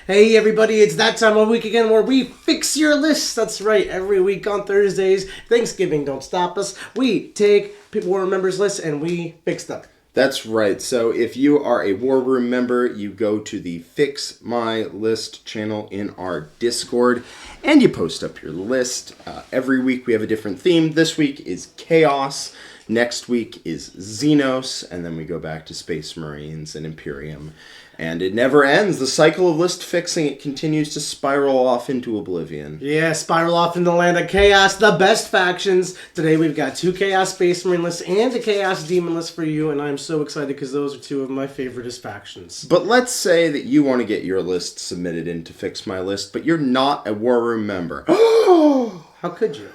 Hey everybody, it's that time of week again where we fix your list. That's right, every week on Thursdays, Thanksgiving don't stop us. We take War Room members' lists and we fix them. That's right. So if you are a War Room member, you go to the Fix My List channel in our Discord and you post up your list. Every week we have a different theme. This week is Chaos. Next week is Xenos. And then we go back to Space Marines and Imperium. And it never ends. The cycle of list fixing, it continues to spiral off into oblivion. Yeah, spiral off into the land of chaos, the best factions. Today we've got 2 Chaos Space Marine lists and a Chaos Demon list for you, and I'm so excited because those are 2 of my favoriteest factions. But let's say that you want to get your list submitted in to Fix My List, but you're not a War Room member. How could you?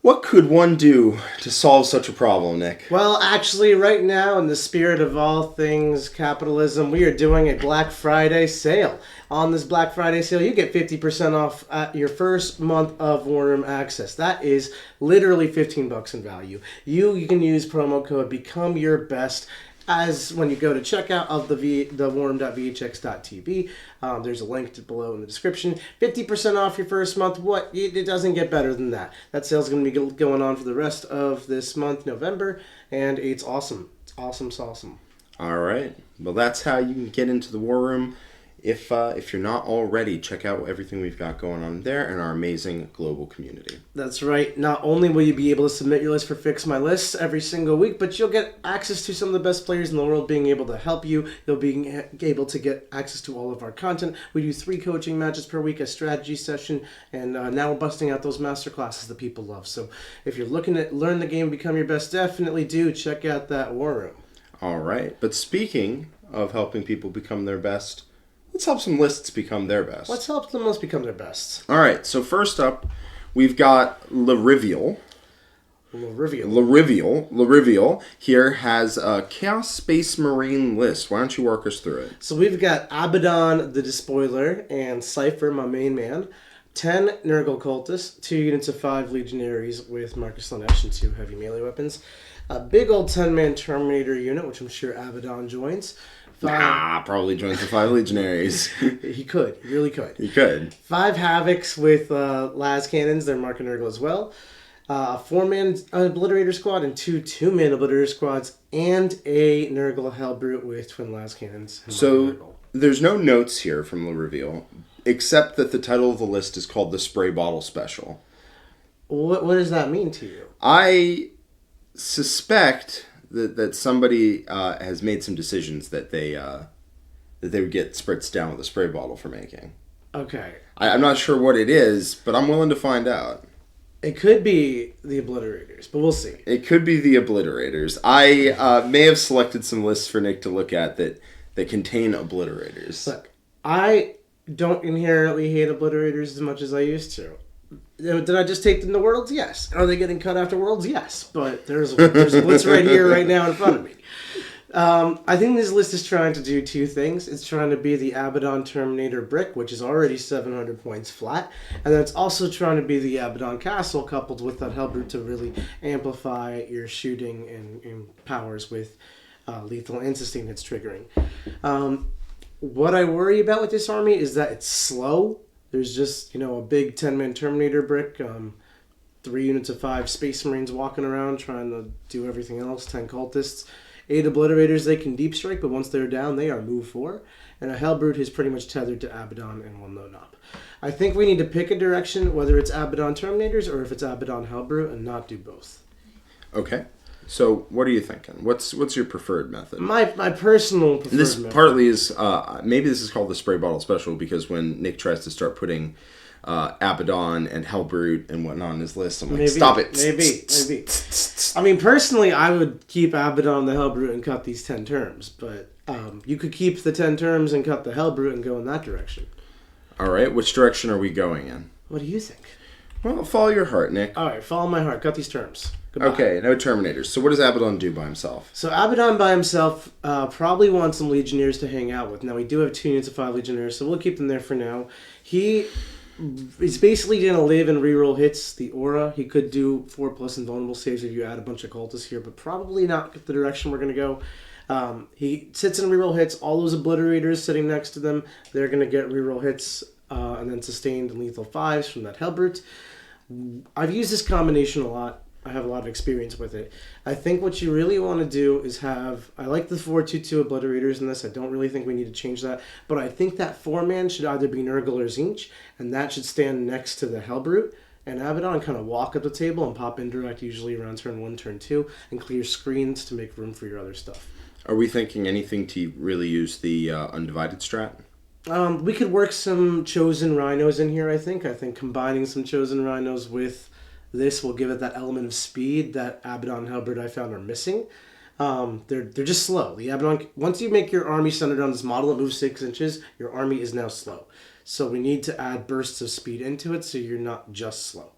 What could one do to solve such a problem, Nick? Well, actually, right now, in the spirit of all things capitalism, we are doing a Black Friday sale. On this Black Friday sale, you get 50% off your first month of War Room access. That is literally $15 in value. You can use promo code Become Your Best as when you go to checkout of the warroom.vhx.tv. There's a link below in the description. 50% off your first month. It doesn't get better than that. That sale's going to be going on for the rest of this month, November, and it's awesome. It's awesome. All right. Well, that's how you can get into the War Room. If you're not already, check out everything we've got going on there in our amazing global community. That's right. Not only will you be able to submit your list for Fix My Lists every single week, but you'll get access to some of the best players in the world being able to help you. You'll be able to get access to all of our content. We do 3 coaching matches per week, a strategy session, and now we're busting out those master classes that people love. So if you're looking to learn the game and become your best, definitely do check out that War Room. All right. But speaking of helping people become their best, let's help some lists become their best. Let's help them become their best. All right, so first up, we've got Larivial. Larivial here has a Chaos Space Marine list. Why don't you walk us through it? So we've got Abaddon the Despoiler and Cypher, my main man. 10 Nurgle Cultists, 2 units of 5 Legionaries with Marcus Lanesh and 2 heavy melee weapons. A big old 10-man Terminator unit, which I'm sure Abaddon joins. Probably joins the 5 Legionaries. He could. He really could. He could. 5 Havocs with las cannons. They're Mark and Nurgle as well. 4-man Obliterator squad and 2 2-man Obliterator squads. And a Nurgle Hellbrute with twin las cannons. So there's no notes here from Larivial, except that the title of the list is called the Spray Bottle Special. What does that mean to you? I suspect that somebody has made some decisions that they would get spritzed down with a spray bottle for making. Okay. I'm not sure what it is, but I'm willing to find out. It could be the Obliterators, but we'll see. It could be the Obliterators. I may have selected some lists for Nick to look at that contain Obliterators. Look, I don't inherently hate Obliterators as much as I used to. Did I just take them to Worlds? Yes. Are they getting cut after Worlds? Yes. But there's a blitz right here, right now in front of me. I think this list is trying to do 2 things. It's trying to be the Abaddon Terminator Brick, which is already 700 points flat. And then it's also trying to be the Abaddon Castle coupled with that Hellbrute to really amplify your shooting and powers with lethal and sustain hits triggering. What I worry about with this army is that it's slow. There's just, a big 10-man Terminator brick, 3 units of 5 Space Marines walking around trying to do everything else, 10 cultists, 8 Obliterators they can deep strike, but once they're down, they are move 4, and a Hellbrute who's pretty much tethered to Abaddon and will load up. I think we need to pick a direction, whether it's Abaddon Terminators or if it's Abaddon Hellbrute, and not do both. Okay. So, what are you thinking? What's your preferred method? My personal preferred this method. Partly is, maybe this is called the Spray Bottle Special because when Nick tries to start putting Abaddon and Hellbrute and whatnot on his list, I'm like, stop it. Maybe. I mean, personally, I would keep Abaddon the Hellbrute and cut these 10 terms, but you could keep the 10 terms and cut the Hellbrute and go in that direction. All right, which direction are we going in? What do you think? Well, follow your heart, Nick. All right, follow my heart. Cut these terms. Goodbye. Okay, no Terminators. So what does Abaddon do by himself? So Abaddon by himself probably wants some Legionnaires to hang out with. Now, we do have 2 units of 5 Legionnaires, so we'll keep them there for now. He is basically going to live and reroll hits. The aura, he could do 4+ invulnerable saves if you add a bunch of cultists here, but probably not the direction we're going to go. He sits in reroll hits. All those obliterators sitting next to them, they're going to get reroll hits and then sustained and lethal 5s from that Hellbrute. I've used this combination a lot. I have a lot of experience with it. I think what you really want to do is have... I like the 4-2-2 obliterators in this. I don't really think we need to change that. But I think that 4-man should either be Nurgle or Tzeentch, and that should stand next to the Hellbrute. And Abaddon kind of walk up the table and pop indirect usually around turn 1, turn 2, and clear screens to make room for your other stuff. Are we thinking anything to really use the Undivided strat? We could work some Chosen Rhinos in here, I think. I think combining some Chosen Rhinos with this will give it that element of speed that Abaddon and Hellbrute I found are missing. They're just slow. The Abaddon, once you make your army centered on this model that moves 6 inches, your army is now slow. So we need to add bursts of speed into it so you're not just slow.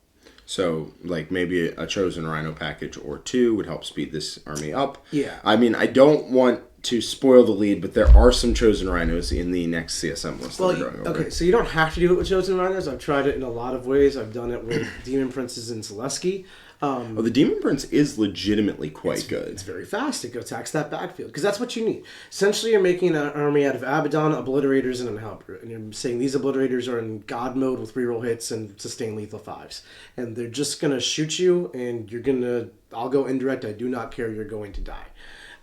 So, like, maybe a Chosen Rhino package or 2 would help speed this army up. Yeah. I mean, I don't want to spoil the lead, but there are some Chosen Rhinos in the next CSM list. Well, okay, so you don't have to do it with Chosen Rhinos. I've tried it in a lot of ways. I've done it with Demon Princes and Zaleski. The Demon Prince is legitimately quite good. It's very fast. It attacks that backfield, because that's what you need. Essentially, you're making an army out of Abaddon, Obliterators, and an Hellbrute. And you're saying these Obliterators are in God mode with reroll hits and sustain lethal 5s. And they're just going to shoot you, and you're going to... I'll go indirect. I do not care. You're going to die.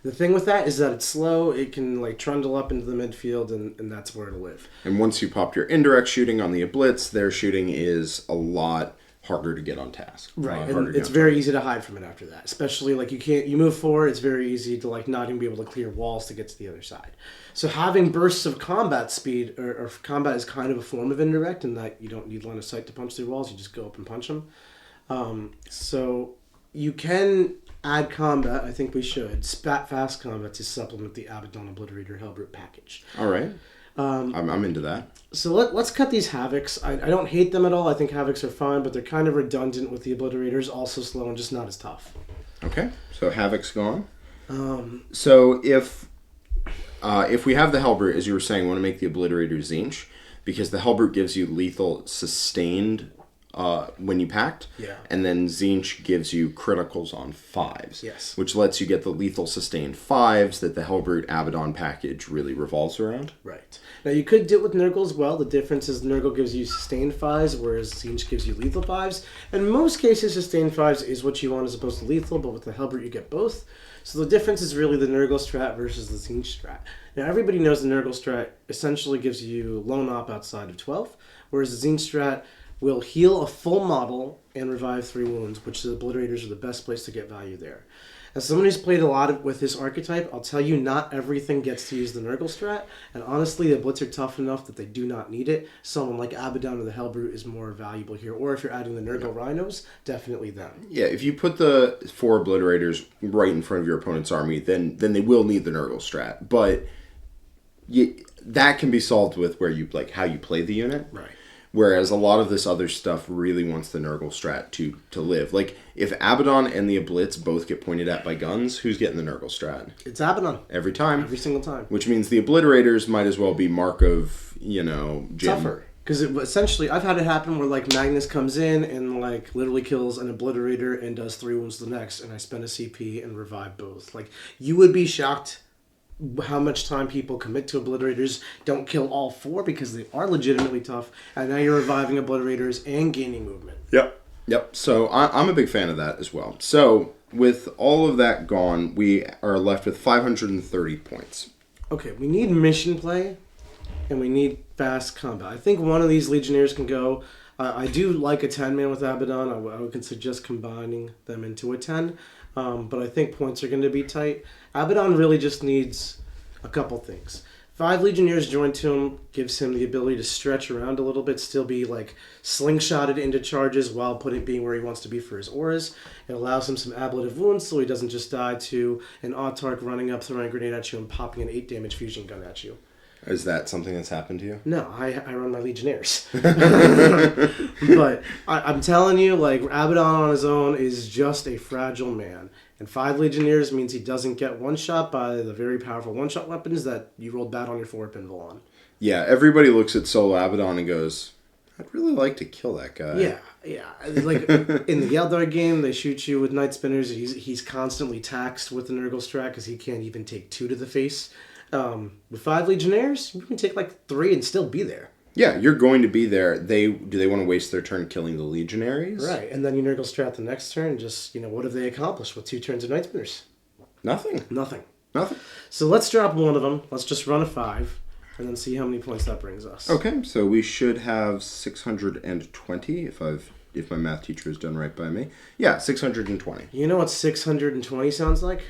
The thing with that is that it's slow. It can like trundle up into the midfield, and that's where it'll live. And once you pop your indirect shooting on the Oblitz, their shooting is a lot harder to get on task. Right, and it's very easy to hide from it after that. Especially like you move forward, it's very easy to like not even be able to clear walls to get to the other side. So having bursts of combat speed, or combat is kind of a form of indirect in that you don't need line of sight to punch through walls. You just go up and punch them. So you can add combat. I think we should spat fast combat to supplement the Abaddon Obliterator Hellbrute package. All right. I'm into that. So let's cut these Havocs. I don't hate them at all. I think Havocs are fine, but they're kind of redundant with the Obliterators, also slow and just not as tough. Okay, so Havoc's gone. So if we have the Hellbrute, as you were saying, we want to make the Obliterator Tzeentch, because the Hellbrute gives you lethal sustained when you pact, and then Tzeentch gives you criticals on 5s, which lets you get the lethal sustained 5s that the Hellbrute Abaddon package really revolves around. Right. Now you could do it with Nurgle as well. The difference is Nurgle gives you sustained 5s, whereas Tzeentch gives you lethal 5s. In most cases, sustained 5s is what you want as opposed to lethal, but with the Hellbrute you get both. So the difference is really the Nurgle strat versus the Tzeentch strat. Now everybody knows the Nurgle strat essentially gives you lone op outside of 12, whereas the Tzeentch strat will heal a full model and revive 3 wounds, which the Obliterators are the best place to get value there. As someone who's played a lot with this archetype, I'll tell you not everything gets to use the Nurgle strat, and honestly, the Blitz are tough enough that they do not need it. Someone like Abaddon or the Hellbrute is more valuable here, or if you're adding the Nurgle Rhinos, definitely them. Yeah, if you put the 4 Obliterators right in front of your opponent's army, then they will need the Nurgle strat, but that can be solved with how you play the unit. Right. Whereas a lot of this other stuff really wants the Nurgle strat to live. Like, if Abaddon and the Oblitz both get pointed at by guns, who's getting the Nurgle strat? It's Abaddon. Every time. Every single time. Which means the Obliterators might as well be Mark of, Jim. Tougher. Because essentially, I've had it happen where, like, Magnus comes in and, like, literally kills an Obliterator and does 3 wounds to the next, and I spend a CP and revive both. Like, you would be shocked how much time people commit to Obliterators, don't kill all 4 because they are legitimately tough, and now you're reviving Obliterators and gaining movement. Yep. So I'm a big fan of that as well. So with all of that gone, we are left with 530 points. Okay, we need mission play, and we need fast combat. I think one of these Legionnaires can go. I do like a 10-man with Abaddon. I would suggest combining them into a 10. But I think points are going to be tight. Abaddon really just needs a couple things. 5 Legionnaires joined to him gives him the ability to stretch around a little bit, still be like slingshotted into charges while being where he wants to be for his auras. It allows him some ablative wounds so he doesn't just die to an Autarch running up, throwing a grenade at you and popping an 8 damage fusion gun at you. Is that something that's happened to you? No, I run my Legionnaires. But I'm telling you, like, Abaddon on his own is just a fragile man. And 5 Legionnaires means he doesn't get one-shot by the very powerful one-shot weapons that you rolled bad on your forward pinball on. Yeah, everybody looks at solo Abaddon and goes, I'd really like to kill that guy. Yeah. Like in the Eldar game, they shoot you with Night Spinners. He's constantly taxed with the Nurgle strat because he can't even take 2 to the face. With 5 Legionnaires, you can take like 3 and still be there. Yeah, you're going to be there. Do they want to waste their turn killing the Legionaries? Right, and then you Nurgle strat the next turn. Just, what have they accomplished with 2 turns of Night Spinners? Nothing. So let's drop one of them. Let's just run a 5, and then see how many points that brings us. Okay, so we should have 620 if my math teacher has done right by me. Yeah, 620. You know what 620 sounds like?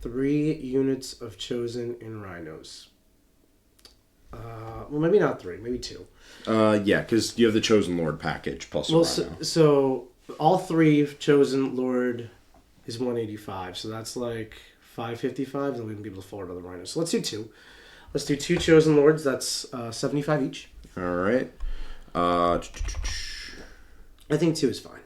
3 units of Chosen in Rhinos. Well, maybe not 3, maybe 2. Yeah, because you have the Chosen Lord package plus a Rhino. So all 3 Chosen Lord is 185, so that's like 555, then we can be able to afford other Rhinos. So let's do 2. Let's do 2 Chosen Lords, that's 75 each. Alright. I think 2 is fine.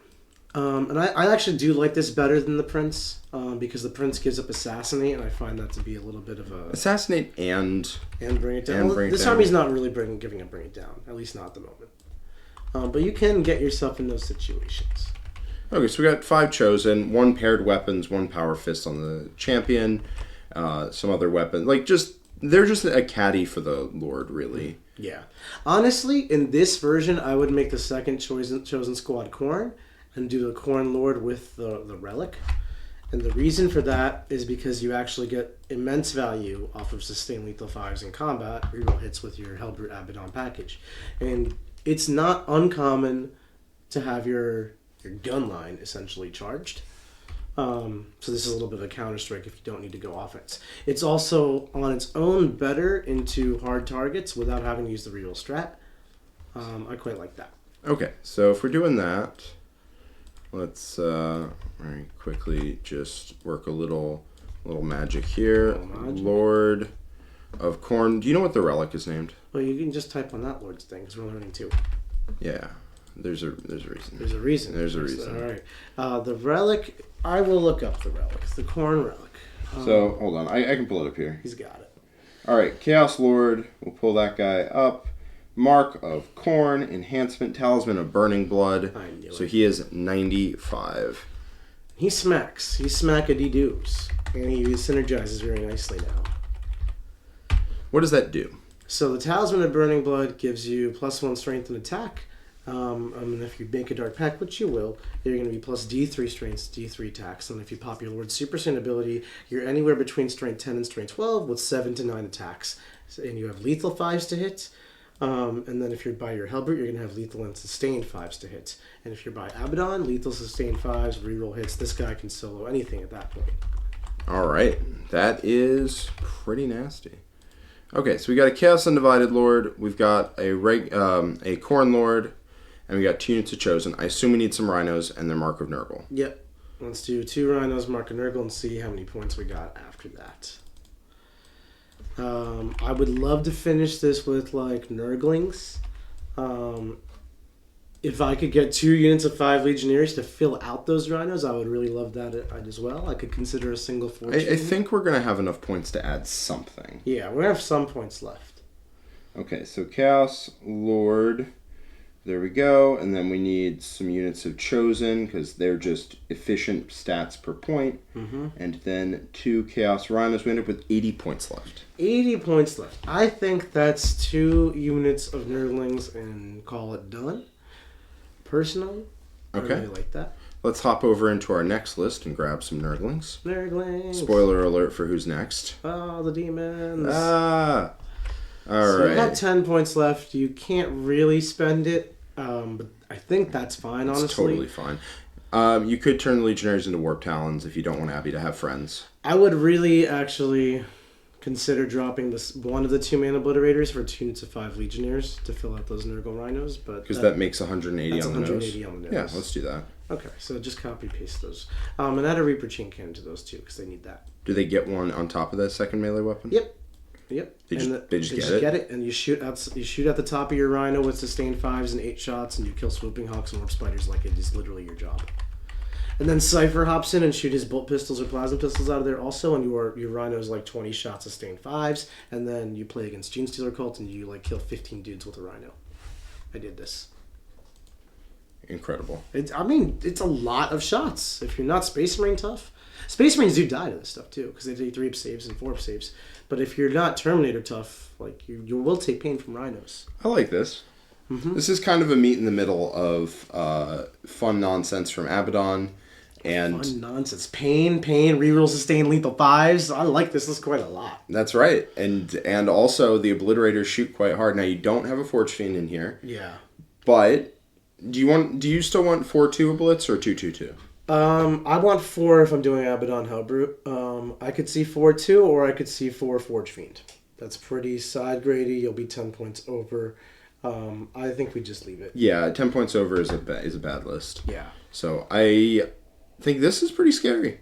And I actually do like this better than the Prince, because the Prince gives up Assassinate, and I find that to be a little bit of a... Assassinate and Bring It Down. This army's not really giving a Bring It Down, at least not at the moment. But you can get yourself in those situations. Okay, so we got 5 Chosen, 1 paired weapons, 1 power fist on the champion, some other weapons. They're just a caddy for the Lord, really. Yeah. Honestly, in this version, I would make the second Chosen Squad Khorne and do the Khorne Lord with the Relic. And the reason for that is because you actually get immense value off of Sustained Lethal 5s in combat, reroll hits with your Hellbrute Abaddon package. And it's not uncommon to have your gun line essentially charged. So this is a little bit of a counter-strike if you don't need to go offense. It's also on its own better into hard targets without having to use the reroll strat. I quite like that. Okay, so if we're doing that, let's very quickly just work a little magic here. Lord of Khorne. Do you know what the relic is named? Well, you can just type on that Lord's thing because we're learning too. Yeah, there's a reason. There's a reason. There's a reason. All right. The relic. I will look up the relic. It's the Khorne relic. So hold on, I can pull it up here. He's got it. All right, Chaos Lord. We'll pull that guy up. Mark of Khorne, Enhancement, Talisman of Burning Blood. I knew it. So he is 95. He smacks. He smack-a-dee-doos. And he synergizes very nicely now. What does that do? So the Talisman of Burning Blood gives you +1 strength and attack. And if you make a Dark Pact, which you will, you're going to be plus D3 strength, D3 attacks. And if you pop your Lord's Super Saiyan ability, you're anywhere between strength 10 and strength 12 with 7 to 9 attacks. And you have lethal 5s to hit. And then if you're by your Hellbrute, you're going to have lethal and sustained 5s to hit. And if you're by Abaddon, lethal, sustained 5s, reroll hits. This guy can solo anything at that point. All right. That is pretty nasty. Okay, so we got a Chaos Undivided Lord. We've got a Khorne Lord. And we got 2 units of Chosen. I assume we need some Rhinos and their Mark of Nurgle. Yep. Let's do 2 Rhinos, Mark of Nurgle, and see how many points we got after that. I would love to finish this with, Nurglings. If I could get 2 units of 5 Legionnaires to fill out those Rhinos, I would really love that as well. I could consider a single fortune. I think we're going to have enough points to add something. Yeah, we're going to have some points left. Okay, so Chaos Lord... There we go, and then we need some units of Chosen, because they're just efficient stats per point. Mm-hmm. And then 2 Chaos Rhinos. We end up with 80 points left. 80 points left. I think that's 2 units of Nurglings and call it done. Personally, okay. I really like that. Let's hop over into our next list and grab some Nurglings. Nurglings. Spoiler alert for who's next. Oh, the demons. All so right. You have 10 points left. You can't really spend it. But I think that's fine, honestly. It's totally fine. You could turn the Legionnaires into Warp Talons if you don't want Abby to have friends. I would really actually consider dropping one of the 2 mana obliterators for 2 units of 5 Legionnaires to fill out those Nurgle Rhinos. Because that makes 180 on the 180 on the nose. Yeah, let's do that. Okay, so just copy paste those. And add a Reaper Chain Cannon to those too, because they need that. Do they get one on top of that second melee weapon? Yep. They just get it, and you shoot at the top of your Rhino with sustained 5s and 8 shots, and you kill Swooping Hawks and Warp Spiders like it is literally your job. And then Cypher hops in and shoot his bolt pistols or plasma pistols out of there also, and your Rhino is 20 shots sustained 5s, and then you play against Genestealer Cult and you kill 15 dudes with a Rhino. I did this. incredible. It's a lot of shots. If you're not Space Marine tough, Space Marines do die to this stuff too because they take 3 saves and 4 saves. But if you're not Terminator tough, like you will take pain from rhinos. I like this. Mm-hmm. This is kind of a meet in the middle of fun nonsense from Abaddon and fun nonsense. Pain, reroll, sustain, lethal 5s. I like this list quite a lot. That's right, and also the Obliterators shoot quite hard. Now you don't have a Forge Fiend in here. Yeah. But do you still want 4-2 Oblits or 2-2-2? I want 4 if I'm doing Abaddon Hellbrute. I could see 4-2 or I could see 4 Forge Fiend. That's pretty side grady. You'll be 10 points over. I think we just leave it. Yeah, 10 points over is a bad list. Yeah. So I think this is pretty scary.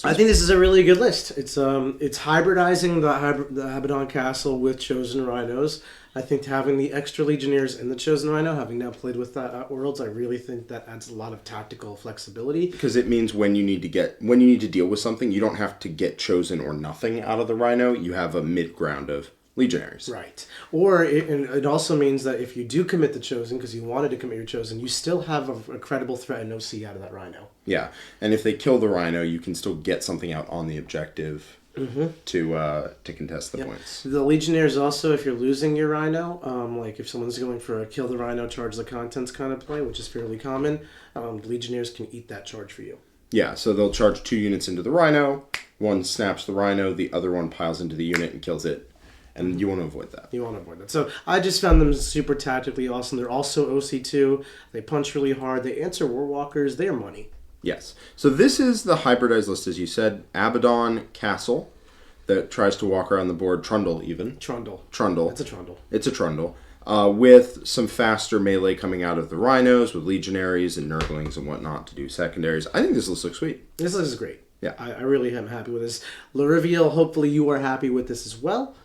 I think this is a really good list. It's hybridizing the Abaddon Castle with Chosen Rhinos. I think having the extra Legionnaires in the Chosen Rhino, having now played with that at Worlds, I really think that adds a lot of tactical flexibility. Because it means when you need to deal with something, you don't have to get Chosen or nothing out of the Rhino. You have a mid-ground of Legionnaires. Right. Or it also means that if you do commit the Chosen, because you wanted to commit your Chosen, you still have a credible threat and no C out of that Rhino. Yeah. And if they kill the Rhino, you can still get something out on the objective to contest the points. The Legionnaires also, if you're losing your Rhino, like if someone's going for a kill the Rhino, charge the contents kind of play, which is fairly common, the Legionnaires can eat that charge for you. Yeah, so they'll charge 2 units into the Rhino, one snaps the Rhino, the other one piles into the unit and kills it. And you want to avoid that. You want to avoid that. So I just found them super tactically awesome. They're also OC2. They punch really hard. They answer Warwalkers. They're money. Yes. So this is the hybridized list, as you said. Abaddon Castle that tries to walk around the board. Trundle, even. Trundle. It's a Trundle. With some faster melee coming out of the Rhinos, with Legionaries and Nurglings and whatnot to do secondaries. I think this list looks sweet. This list is great. Yeah. I really am happy with this. Lariviel, hopefully you are happy with this as well.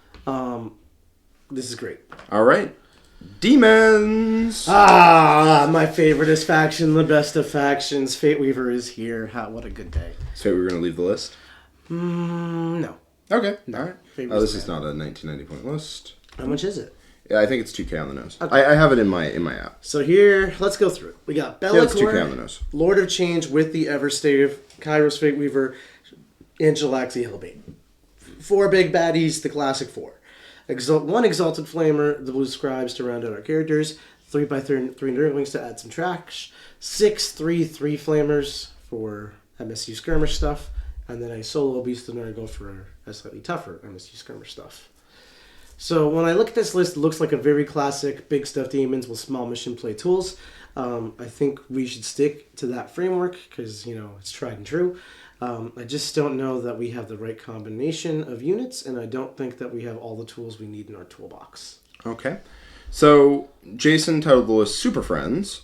This is great. All right. Demons! My favoriteest faction, the best of factions. Fate Weaver is here. What a good day. So we're going to leave the list? No. Okay. All right. This is not a 1990 point list. How much is it? Yeah, I think it's 2K on the nose. Okay. I have it in my app. So here, let's go through it. We got Be'lakor, it's 2K on the nose. Lord of Change with the Everstave, Kairos Fate Weaver, and Jalaxi Hellbait. 4 big baddies, the classic 4. 1 Exalted Flamer, the Blue Scribes to round out our characters. 3x3 Nurglings to add some trash. 6 3 Flamers for MSU skirmish stuff. And then a solo Beast of Nurgle for a slightly tougher MSU skirmish stuff. So when I look at this list, it looks like a very classic big stuff demons with small mission play tools. I think we should stick to that framework because, it's tried and true. I just don't know that we have the right combination of units, and I don't think that we have all the tools we need in our toolbox. Okay. So Jason titled the list Super Friends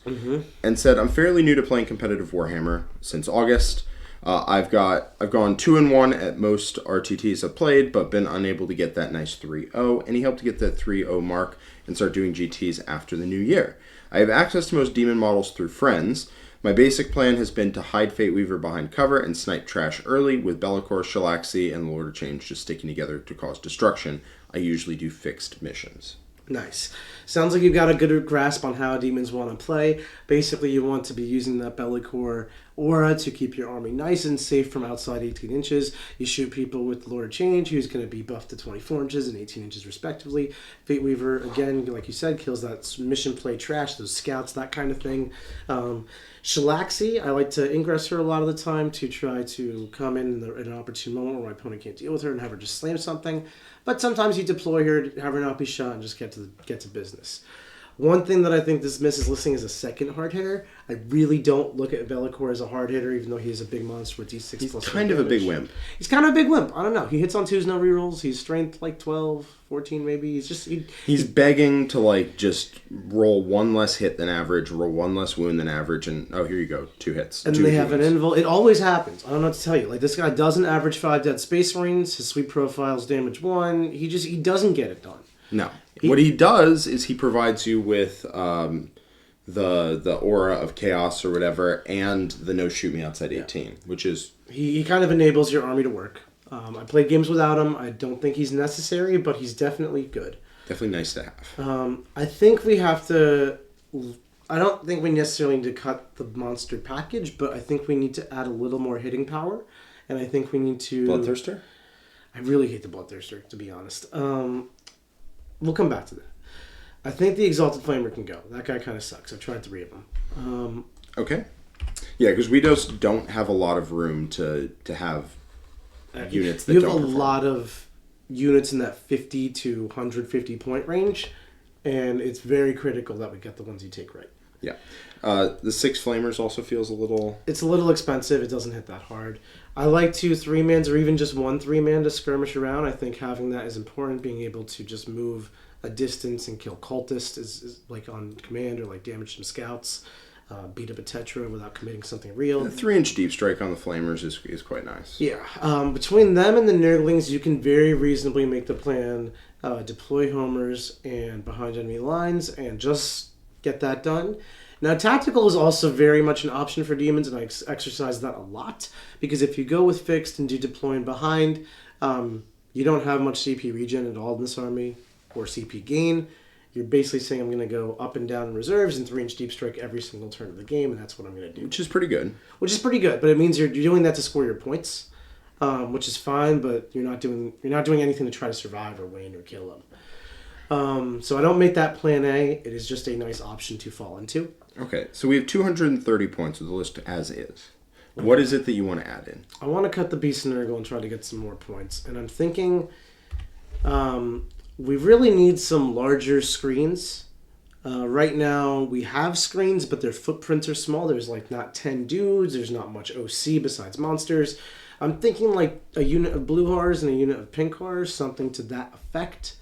and said, I'm fairly new to playing competitive Warhammer since August. I've gone 2-1 at most RTTs I've played, but been unable to get that nice 3-0, and he helped to get that 3-0 mark and start doing GTs after the new year. I have access to most demon models through friends. My basic plan has been to hide Fate Weaver behind cover and snipe trash early, with Be'lakor, Shalaxi, and Lord of Change just sticking together to cause destruction. I usually do fixed missions. Nice. Sounds like you've got a good grasp on how demons want to play. Basically, you want to be using that Be'lakor aura to keep your army nice and safe from outside 18 inches. You shoot people with Lord of Change, who's going to be buffed to 24 inches and 18 inches respectively. Fate Weaver, again, like you said, kills that mission play trash, those scouts, that kind of thing. Shalaxi, I like to ingress her a lot of the time to try to come in an opportune moment where my opponent can't deal with her and have her just slam something. But sometimes you deploy her, have her not be shot, and just get to business. One thing that I think this misses listing is a second hard hitter. I really don't look at Be'lakor as a hard hitter, even though he's a big monster with D6 He's plus kind of a big wimp. He's kind of a big wimp. I don't know. He hits on 2s, no rerolls. He's strength like 12, 14 maybe. He's just... He's begging to just roll 1 less hit than average, roll 1 less wound than average, and oh, here you go, 2 hits. And they have an invul. It always happens. I don't know what to tell you. This guy doesn't average 5 dead Space Marines. His sweep profile's damage 1. He doesn't get it done. No. What he does is he provides you with the aura of chaos or whatever, and the no shoot me outside 18, which is... He kind of enables your army to work. I played games without him. I don't think he's necessary, but he's definitely good. Definitely nice to have. I think we have to I don't think we necessarily need to cut the monster package, but I think we need to add a little more hitting power, and I think we need to... Bloodthirster? I really hate the Bloodthirster, to be honest. We'll come back to that. I think the Exalted Flamer can go. That guy kind of sucks. I've tried 3 of them. Okay. Yeah, because we just don't have a lot of room to have units that you don't have a perform. lot of units in that 50 to 150 point range, and it's very critical that we get the ones you take right. Yeah. The 6 Flamers also feels a little... It's a little expensive. It doesn't hit that hard. I like 2 3-mans or even just 1 3-man to skirmish around. I think having that is important. Being able to just move a distance and kill cultists is like on command, or like damage some scouts, beat up a Tetra without committing something real. The 3-inch deep strike on the Flamers is quite nice. Yeah. Between them and the Nurglings, you can very reasonably make the plan, deploy homers and behind enemy lines and just get that done. Now, tactical is also very much an option for demons, and I exercise that a lot, because if you go with fixed and do deploying behind, you don't have much CP regen at all in this army, or CP gain. You're basically saying I'm going to go up and down in reserves and 3-inch deep strike every single turn of the game, and that's what I'm going to do. Which is pretty good. Which is pretty good, but it means you're doing that to score your points, which is fine, but you're not doing anything to try to survive or win or kill them. So I don't make that plan A. It is just a nice option to fall into. Okay, so we have 230 points with the list as is. What is it that you want to add in? I want to cut the Beast and Nurgle and try to get some more points. And I'm thinking we really need some larger screens. Right now we have screens, but their footprints are small. There's like not 10 dudes. There's not much OC besides monsters. I'm thinking like a unit of blue horrors and a unit of pink horrors, something to that effect.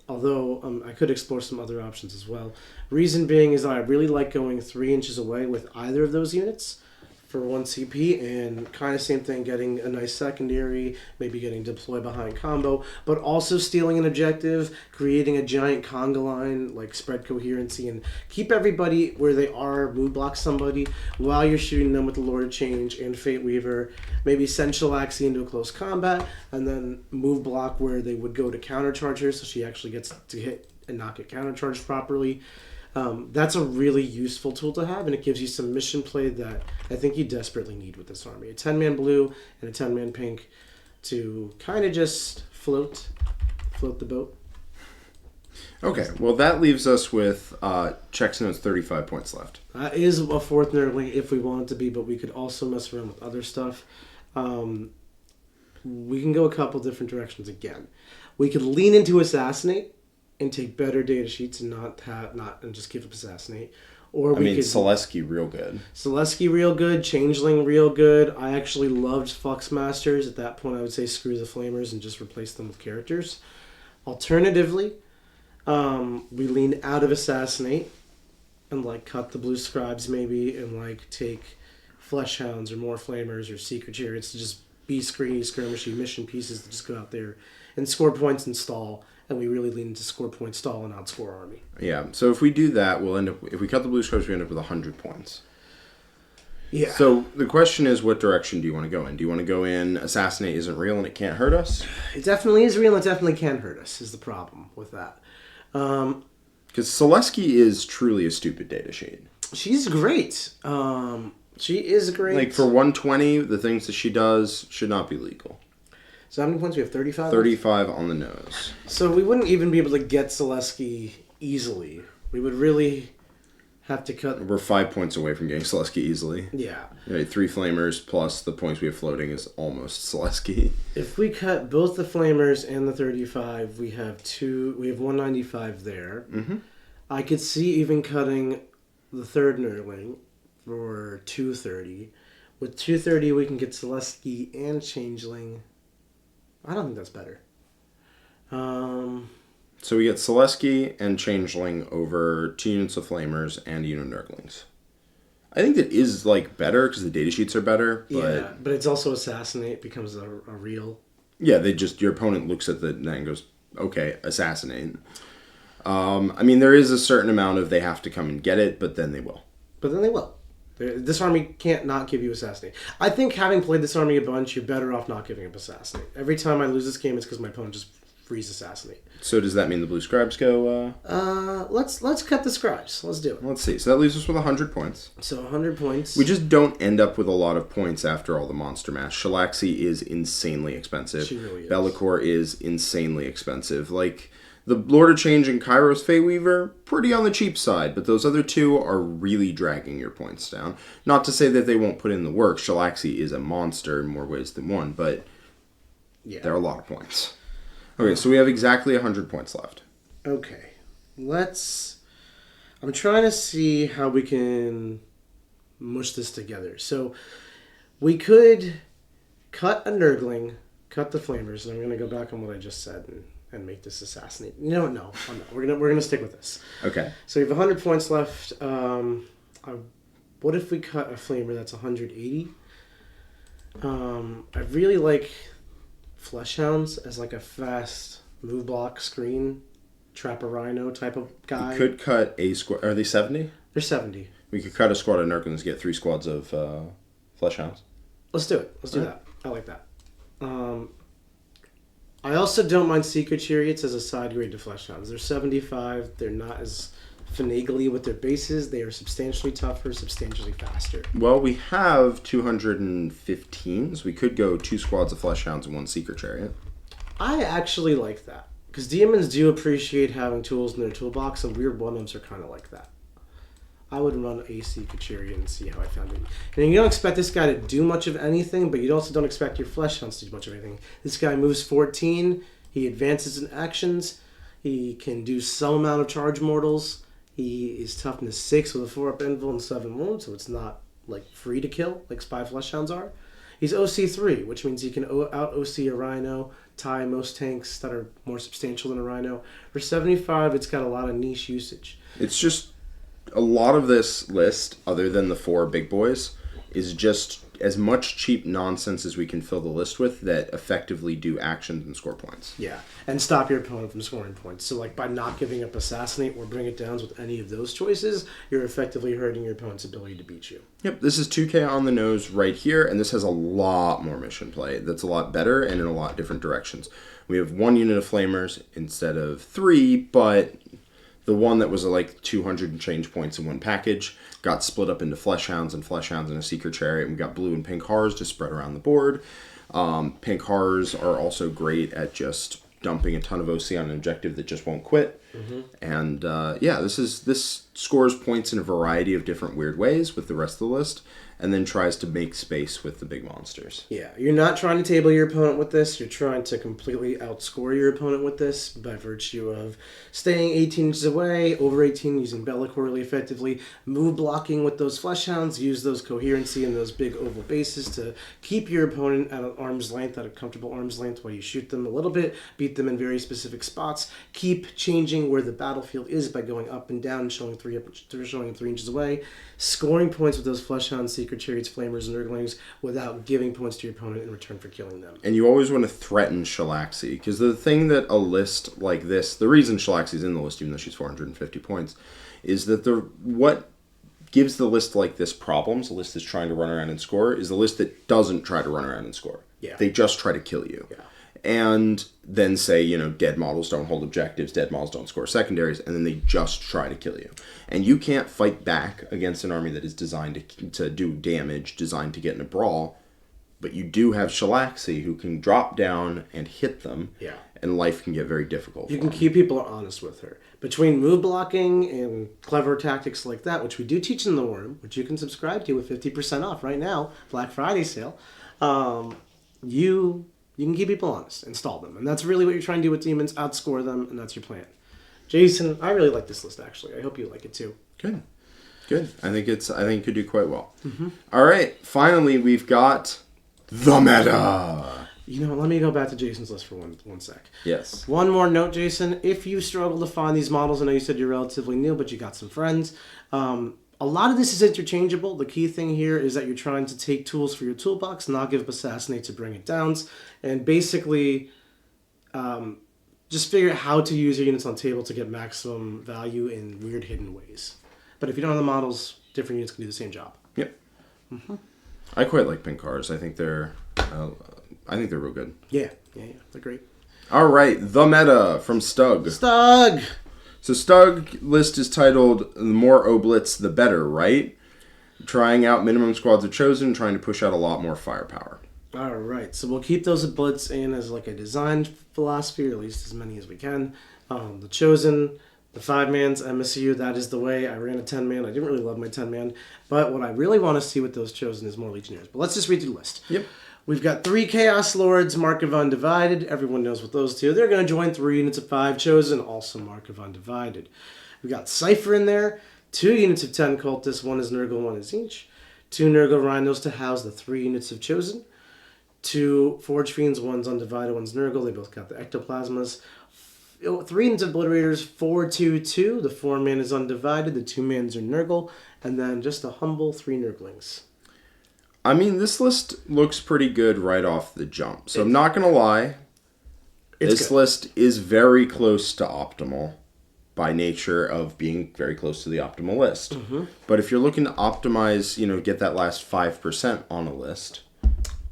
Although I could explore some other options as well. Reason being is that I really like going 3 inches away with either of those units for 1 CP, and kind of same thing, getting a nice secondary, maybe getting deploy behind combo, but also stealing an objective, creating a giant conga line, like spread coherency, and keep everybody where they are, mood block somebody while you're shooting them with the Lord of Change and Fate Weaver, maybe send Shalaxi into a close combat, and then move block where they would go to countercharge her, so she actually gets to hit and not get countercharged properly. That's a really useful tool to have, and it gives you some mission play that I think you desperately need with this army. A 10-man blue and a 10-man pink to kind of just float the boat. Okay, well that leaves us with checks notes 35 points left. That is a 4th Nurgling if we want it to be, but we could also mess around with other stuff. We can go a couple different directions again. We could lean into Assassinate and take better data sheets and not just give up Assassinate. Or we could Selesky real good. Selesky real good, Changeling real good. I actually loved Flux Masters. At that point I would say screw the Flamers and just replace them with characters. Alternatively, we lean out of Assassinate and like cut the blue scribes maybe, and like take Flesh Hounds or more Flamers or Secret Chariots to just be screeny, skirmishy mission pieces that just go out there and score points and stall. And we really lean into score point, stall, and outscore army. Yeah, so if we do that, we'll end up... If we cut the blue scribes, we end up with 100 points. Yeah. So the question is, what direction do you want to go in? Do you want to go in, Assassinate isn't real and it can't hurt us? It definitely is real and it definitely can hurt us, is the problem with that. Because Selesky is truly a stupid data sheet. She's great. She is great. Like, for 120, the things that she does should not be legal. So how many points? We have 35? 35 on the nose. So we wouldn't even be able to get Selesky easily. We would really have to cut... We're 5 points away from getting Selesky easily. Yeah. Right, 3 Flamers plus the points we have floating is almost Selesky. If we cut both the Flamers and the 35, we have 195 there. Mm-hmm. I could see even cutting the 3rd Nurgling for 230. With 230, we can get Selesky and Changeling. I don't think that's better. So we get Selesky and Changeling over 2 units of Flamers and a unit of Nurglings. I think that is, like, better because the data sheets are better. But yeah, but it's also Assassinate becomes a real... Yeah, your opponent looks at that and goes, okay, Assassinate. I mean, there is a certain amount of they have to come and get it, but then they will. This army can't not give you Assassinate. I think having played this army a bunch, you're better off not giving up Assassinate. Every time I lose this game, it's because my opponent just freeze assassinate. So does that mean the blue scribes go? Let's cut the scribes. Let's do it. Let's see. So that leaves us with 100 points. So 100 points. We just don't end up with a lot of points after all the monster mash. Shalaxi is insanely expensive. She really is. Bellicor is insanely expensive. Like, the Lord of Change and Kairos Feyweaver, pretty on the cheap side, but those other two are really dragging your points down. Not to say that they won't put in the work. Shalaxi is a monster in more ways than one, but there are a lot of points. Okay, so we have exactly 100 points left. Okay. I'm trying to see how we can mush this together. So we could cut a Nurgling, cut the Flamers, and I'm going to go back on what I just said and make this assassinate. No, I'm not. We're gonna stick with this. Okay. So we have 100 points left. What if we cut a Flamer that's 180? I really like Fleshhounds as like a fast move block screen, trap a rhino type of guy. We could cut a squad. Are they 70? They're 70. We could cut a squad of Nurglings to get 3 squads of Fleshhounds. Let's do it. Let's do that. I like that. I also don't mind Secret Chariots as a side grade to Fleshhounds. They're 75. They're not as finagly with their bases. They are substantially tougher, substantially faster. Well, we have 215s. We could go 2 squads of Fleshhounds and 1 Secret Chariot. I actually like that. Because demons do appreciate having tools in their toolbox, and weird one-ups are kind of like that. I would run a Secret Chariot and see how I found it. And you don't expect this guy to do much of anything, but you also don't expect your Fleshhounds to do much of anything. This guy moves 14. He advances in actions. He can do some amount of charge mortals. He is toughness 6 with a 4-up invul and 7 wounds, so it's not like free to kill like Spy Fleshhounds are. He's OC 3, which means he can out OC a Rhino, tie most tanks that are more substantial than a Rhino. For 75, it's got a lot of niche usage. It's just a lot of this list, other than the 4 big boys, is just as much cheap nonsense as we can fill the list with that effectively do actions and score points. Yeah, and stop your opponent from scoring points. So, like, by not giving up Assassinate or Bring It Downs with any of those choices, you're effectively hurting your opponent's ability to beat you. Yep, this is 2K on the nose right here, and this has a lot more mission play. That's a lot better and in a lot different directions. We have 1 unit of Flamers instead of 3, but the one that was like 200 and change points in one package got split up into Fleshhounds and a Secret Chariot. And we got blue and pink Hars to spread around the board. Pink Hars are also great at just dumping a ton of OC on an objective that just won't quit. Mm-hmm. And this scores points in a variety of different weird ways with the rest of the list, and then tries to make space with the big monsters. Yeah, you're not trying to table your opponent with this. You're trying to completely outscore your opponent with this by virtue of staying 18 inches away, over 18, using Bellicor really effectively, move blocking with those Fleshhounds, use those coherency and those big oval bases to keep your opponent at an arm's length, at a comfortable arm's length, while you shoot them a little bit, beat them in very specific spots, keep changing where the battlefield is by going up and down, showing 3 inches away, scoring points with those Fleshhounds, Secret Chariots, Flamers, and Nurglings without giving points to your opponent in return for killing them. And you always want to threaten Shalaxi, because the thing that a list like this, the reason Shalaxi's in the list, even though she's 450 points, is that what gives the list like this problems, a list that's trying to run around and score, is the list that doesn't try to run around and score. Yeah. They just try to kill you. Yeah. And then say, dead models don't hold objectives, dead models don't score secondaries, and then they just try to kill you. And you can't fight back against an army that is designed to do damage, designed to get in a brawl, but you do have Shalaxi who can drop down and hit them, and life can get very difficult. You can keep people honest with her. Between move blocking and clever tactics like that, which we do teach in the Worm, which you can subscribe to with 50% off right now, Black Friday sale, you can keep people honest and stall them. And that's really what you're trying to do with demons, outscore them, and that's your plan. Jason, I really like this list, actually. I hope you like it, too. Good. I think it could do quite well. Mm-hmm. All right. Finally, we've got the meta. Let me go back to Jason's list for one sec. Yes. One more note, Jason. If you struggle to find these models, I know you said you're relatively new, but you got some friends. A lot of this is interchangeable. The key thing here is that you're trying to take tools for your toolbox, not give up Assassinate to Bring It Downs, and basically just figure out how to use your units on table to get maximum value in weird hidden ways. But if you don't have the models, different units can do the same job. Yep. Mm-hmm. I quite like pink cars. I think they're real good. Yeah, they're great. All right, the meta from Stug. Stug! So Stug list is titled "The more Oblits, the better," right? Trying out minimum squads of chosen, trying to push out a lot more firepower. All right, so we'll keep those blitz in as like a design philosophy, or at least as many as we can. The chosen, the 5-man's MSU, that is the way. I ran a 10-man. I didn't really love my 10-man, but what I really want to see with those chosen is more Legionnaires. But let's just read through the list. Yep. We've got 3 Chaos Lords, Mark of Undivided. Everyone knows what those two. They're going to join 3 units of 5 chosen, also Mark of Undivided. We've got Cypher in there, 2 units of 10 Cultists, 1 is Nurgle, 1 is Inch. 2 Nurgle Rhinos to house the 3 units of chosen. 2 Forge Fiends, 1's Undivided, 1's Nurgle. They both got the Ectoplasmas. 3 units of Obliterators, 4-2-2. The 4-man is Undivided, the 2-mans are Nurgle. And then just a humble 3 Nurglings. I mean, this list looks pretty good right off the jump. So I'm not going to lie. This list is very close to optimal by nature of being very close to the optimal list. Mm-hmm. But if you're looking to optimize, get that last 5% on a list.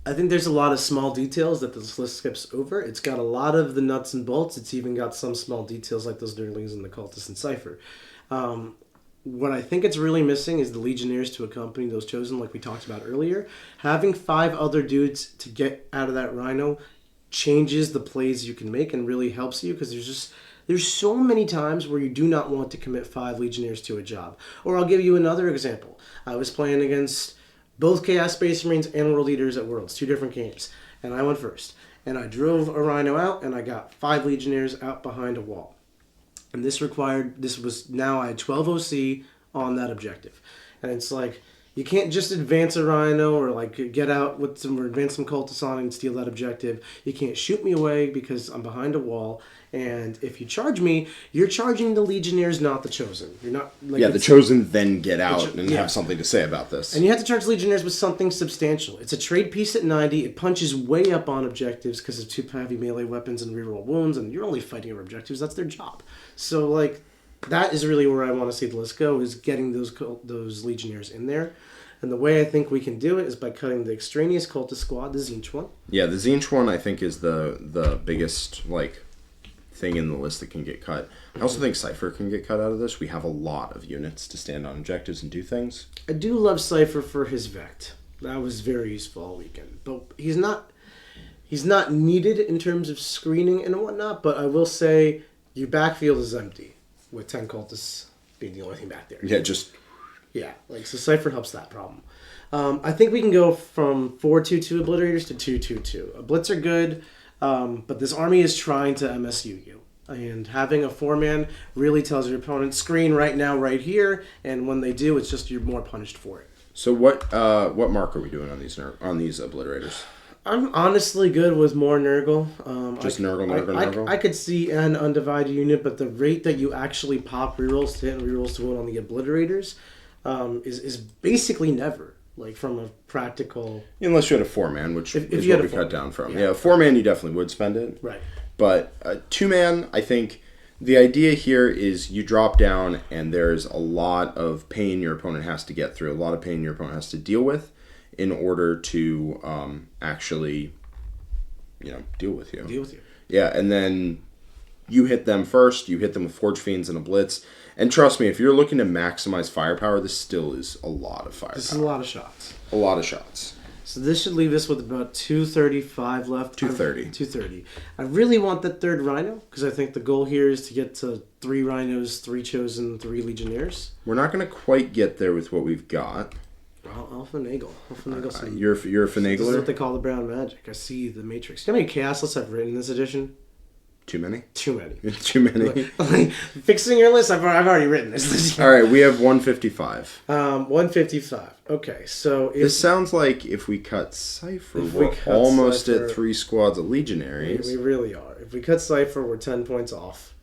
I think there's a lot of small details that this list skips over. It's got a lot of the nuts and bolts. It's even got some small details like those Nurglings and the Cultists and Cypher. What I think it's really missing is the Legionnaires to accompany those chosen, like we talked about earlier. Having 5 other dudes to get out of that Rhino changes the plays you can make and really helps you, because there's so many times where you do not want to commit 5 Legionnaires to a job. Or I'll give you another example. I was playing against both Chaos Space Marines and World Eaters at Worlds, 2 different games, and I went first. And I drove a Rhino out, and I got 5 Legionnaires out behind a wall. And now I had 12 OC on that objective. And it's like, you can't just advance a Rhino or like get out with or advance some cultists on and steal that objective. You can't shoot me away because I'm behind a wall. And if you charge me, you're charging the Legionnaires, not the Chosen. You're not the Chosen then get out and have something to say about this. And you have to charge Legionnaires with something substantial. It's a trade piece at 90. It punches way up on objectives because of 2 heavy melee weapons and reroll wounds, and you're only fighting over objectives. That's their job. So that is really where I want to see the list go, is getting those Legionnaires in there. And the way I think we can do it is by cutting the extraneous cultist squad, the Zinch one. Yeah, the Zinch one I think is the biggest thing in the list that can get cut. I also think Cypher can get cut out of this. We have a lot of units to stand on objectives and do things. I do love Cypher for his Vect. That was very useful all weekend. But he's not needed in terms of screening and whatnot, but I will say your backfield is empty with 10 cultists being the only thing back there. Yeah, so Cypher helps that problem. I think we can go from 4-2-2 Obliterators to 2-2-2. A Blitz are good, but this army is trying to MSU you. And having a 4-man really tells your opponent, screen right now, right here, and when they do, it's just you're more punished for it. So what mark are we doing on these Obliterators? I'm honestly good with more Nurgle. Nurgle. I could see an Undivided unit, but the rate that you actually pop rerolls to hit and rerolls to win on the Obliterators is basically never, from a practical... Unless you had a 4-man, which is what we cut down from. Yeah, a 4-man you definitely would spend it. Right. But a 2-man, I think the idea here is you drop down and there's a lot of pain your opponent has to get through, a lot of pain your opponent has to deal with in order to actually, deal with you. Yeah, and then you hit them first, you hit them with Forge Fiends and a Blitz. And trust me, if you're looking to maximize firepower, this still is a lot of firepower. This is a lot of shots. A lot of shots. So this should leave us with about 235 left. 230. I really want that 3rd Rhino, because I think the goal here is to get to 3 Rhinos, 3 Chosen, 3 Legionnaires. We're not going to quite get there with what we've got. I'll finagle. You're a finagler? This is what they call the brown magic. I see the Matrix. You know how many Chaos lists I've written in this edition? Too many? Too many. Too many. Fixing your list, I've already written this. All right, we have 155. 155. Okay, so... This sounds like if we cut Cypher, we're almost at 3 squads of Legionaries. We really are. If we cut Cypher, we're 10 points off.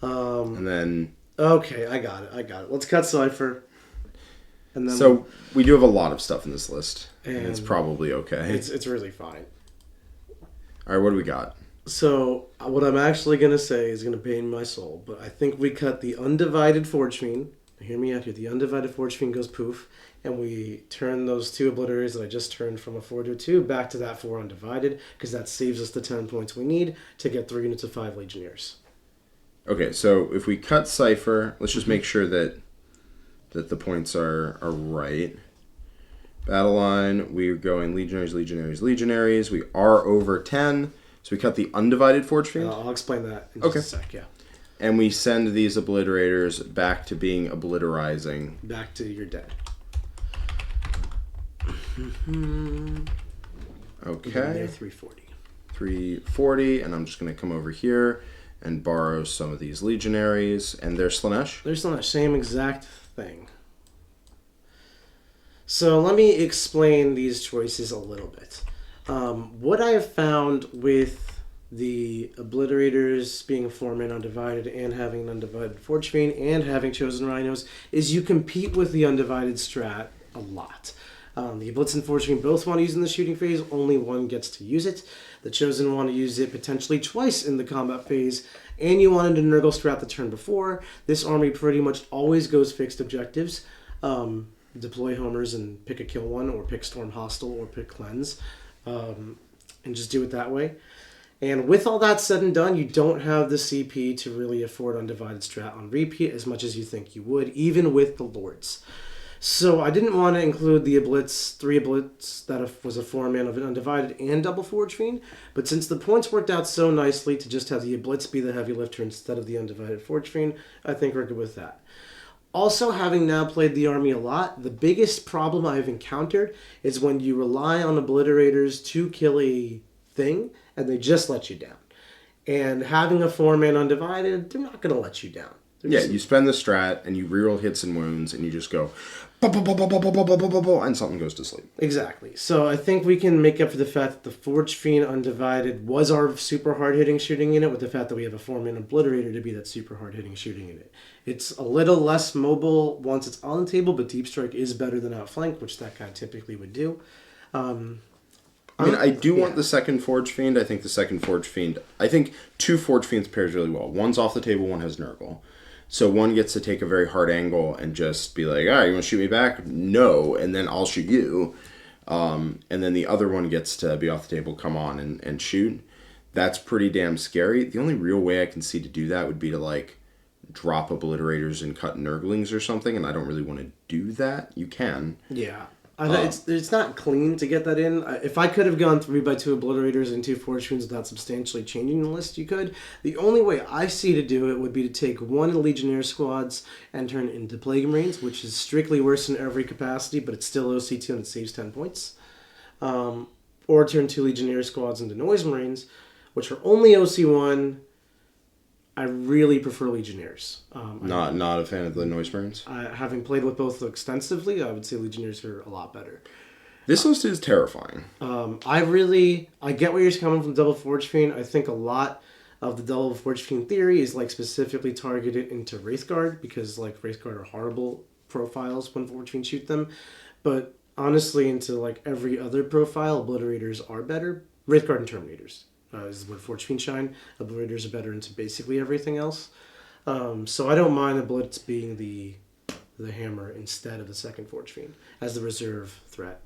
And then... Okay, I got it. Let's cut Cypher. And then so we do have a lot of stuff in this list. And it's probably okay. It's really fine. All right, what do we got? So what I'm actually going to say is going to pain my soul, but I think we cut the Undivided Forge Fiend, Hear me out here. The Undivided Forge Fiend goes poof, and we turn those 2 Obliterators that I just turned from a 4 to a 2 back to that 4 Undivided, because that saves us the 10 points we need to get 3 units of 5 Legionnaires. Okay, so if we cut Cypher, let's just make sure that the points are right. Battle line, we're going Legionaries, Legionaries, Legionaries. We are over 10, so we cut the Undivided Forge Fiend. I'll explain that in just a sec, yeah. And we send these Obliterators back to being obliterizing. Back to your dead. Okay. They're 340. 340, and I'm just going to come over here and borrow some of these Legionaries. And they're Slaanesh? They're Slaanesh, same exact thing. So let me explain these choices a little bit. What I have found with the Obliterators being 4-man Undivided and having an Undivided Forge Fiend and having Chosen Rhinos is you compete with the Undivided strat a lot. The Blitz and Forge Fiend both want to use it in the shooting phase. Only one gets to use it. The Chosen want to use it potentially twice in the combat phase. And you wanted to Nurgle strat the turn before. This army pretty much always goes fixed objectives. Deploy homers and pick a kill one, or pick Storm Hostile, or pick Cleanse. And just do it that way. And with all that said and done, you don't have the CP to really afford Undivided strat on repeat as much as you think you would, even with the Lords. So I didn't want to include the Oblitz, 3 Oblitz that was a 4-man of an Undivided and double Forge Fiend, but since the points worked out so nicely to just have the Oblitz be the heavy lifter instead of the Undivided Forge Fiend, I think we're good with that. Also, having now played the army a lot, the biggest problem I've encountered is when you rely on Obliterators to kill a thing, and they just let you down. And having a 4-man Undivided, they're not going to let you down. You spend the strat, and you reroll hits and wounds, and you just go, and something goes to sleep. Exactly. So I think we can make up for the fact that the Forge Fiend Undivided was our super hard-hitting shooting unit with the fact that we have a 4-man Obliterator to be that super hard-hitting shooting unit. It's a little less mobile once it's on the table, but Deep Strike is better than Outflank, which that guy typically would do. I do want the second Forge Fiend. I think the second Forge Fiend... I think 2 Forge Fiends pairs really well. One's off the table, one has Nurgle. So one gets to take a very hard angle and just be like, all right, you want to shoot me back? No, and then I'll shoot you. And then the other one gets to be off the table, come on and shoot. That's pretty damn scary. The only real way I can see to do that would be to, like, drop Obliterators and cut Nurglings or something, and I don't really want to do that. You can. Yeah. It's not clean to get that in. If I could have gone 3x2 Obliterators and 2 Forge Fiends without substantially changing the list, you could. The only way I see to do it would be to take one of the Legionnaire squads and turn it into Plague Marines, which is strictly worse in every capacity, but it's still OC2 and it saves 10 points. Or turn 2 Legionnaire squads into Noise Marines, which are only OC1. I really prefer Legionnaires. Not a fan of the Noise Marines? Having played with both extensively, I would say Legionnaires are a lot better. This list is terrifying. I get where you're coming from Double Forge Fiend. I think a lot of the Double Forge Fiend theory is like specifically targeted into Wraithguard, because like Wraithguard are horrible profiles when Forge Fiend shoot them. But honestly, into like every other profile, Obliterators are better. Wraithguard and Terminators. Is where Forge Fiend shine. Obliterators are better into basically everything else. So I don't mind the Blitz being the hammer instead of the second Forge Fiend as the reserve threat.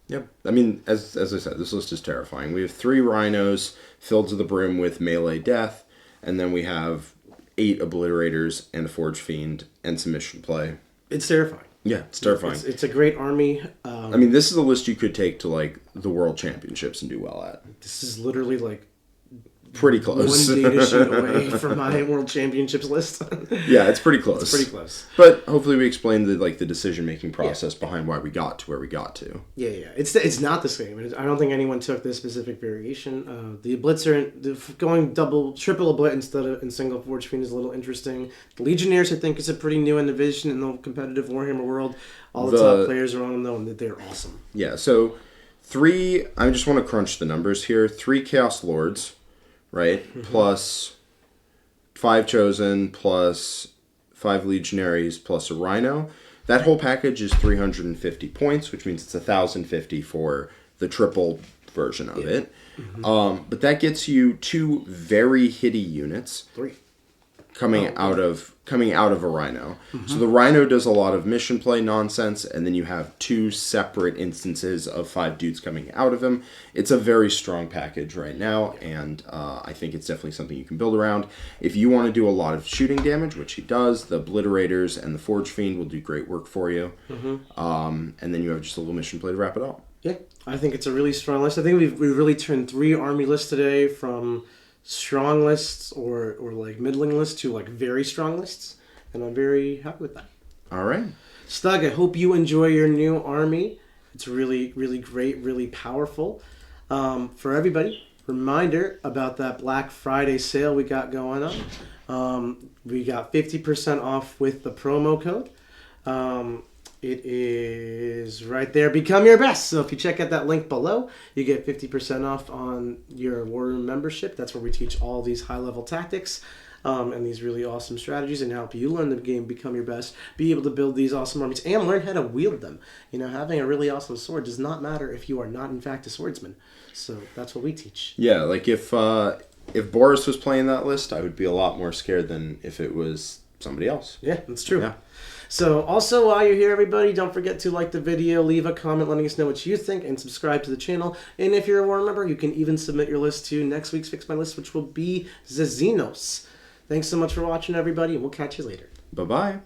Yep. I mean, as I said, this list is terrifying. We have 3 Rhinos filled to the brim with melee death, and then we have 8 Obliterators and a Forge Fiend and some mission play. It's terrifying. Yeah, it's terrifying. It's a great army. I mean, this is a list you could take to, like, the World Championships and do well at. This is literally, like, pretty close. One data sheet away from my World Championships list. Yeah, it's pretty close. It's pretty close. But hopefully we explained the decision-making process behind why we got to where we got to. Yeah. It's not the same. I don't think anyone took this specific variation. The Blitzer, going triple Oblit instead of in single Forge Fiend is a little interesting. The Legionnaires, I think, is a pretty new innovation in the competitive Warhammer world. All the top players are on them, though, and they're awesome. Yeah, so 3, I just want to crunch the numbers here. 3 Chaos Lords, right? Mm-hmm. Plus 5 Chosen, plus 5 Legionaries, plus a Rhino. That whole package is 350 points, which means it's 1,050 for the triple version of it. Mm-hmm. But that gets you 2 very hitty units. 3. coming out of a Rhino. So the Rhino does a lot of mission play nonsense, and then you have 2 separate instances of 5 dudes coming out of him. It's a very strong package right now, and I think it's definitely something you can build around. If you want to do a lot of shooting damage, which he does, the Obliterators and the Forge Fiend will do great work for you. And then you have just a little mission play to wrap it up. Yeah, I think it's a really strong list. I think we've really turned 3 army lists today from strong lists or like middling lists to like very strong lists, and I'm very happy with that. All right. Stug, I hope you enjoy your new army. It's really, really great, really powerful. For everybody, reminder about that Black Friday sale we got going on. We got 50% off with the promo code. It is right there. Become your best. So if you check out that link below, you get 50% off on your War Room membership. That's where we teach all these high-level tactics and these really awesome strategies and help you learn the game, become your best, be able to build these awesome armies, and learn how to wield them. You know, having a really awesome sword does not matter if you are not, in fact, a swordsman. So that's what we teach. Yeah, like if Boris was playing that list, I would be a lot more scared than if it was somebody else. Yeah, that's true. Yeah. So also, while you're here, everybody, don't forget to like the video, leave a comment letting us know what you think, and subscribe to the channel. And if you're a War member, you can even submit your list to next week's Fix My List, which will be Zezinos. Thanks so much for watching, everybody, and we'll catch you later. Bye-bye.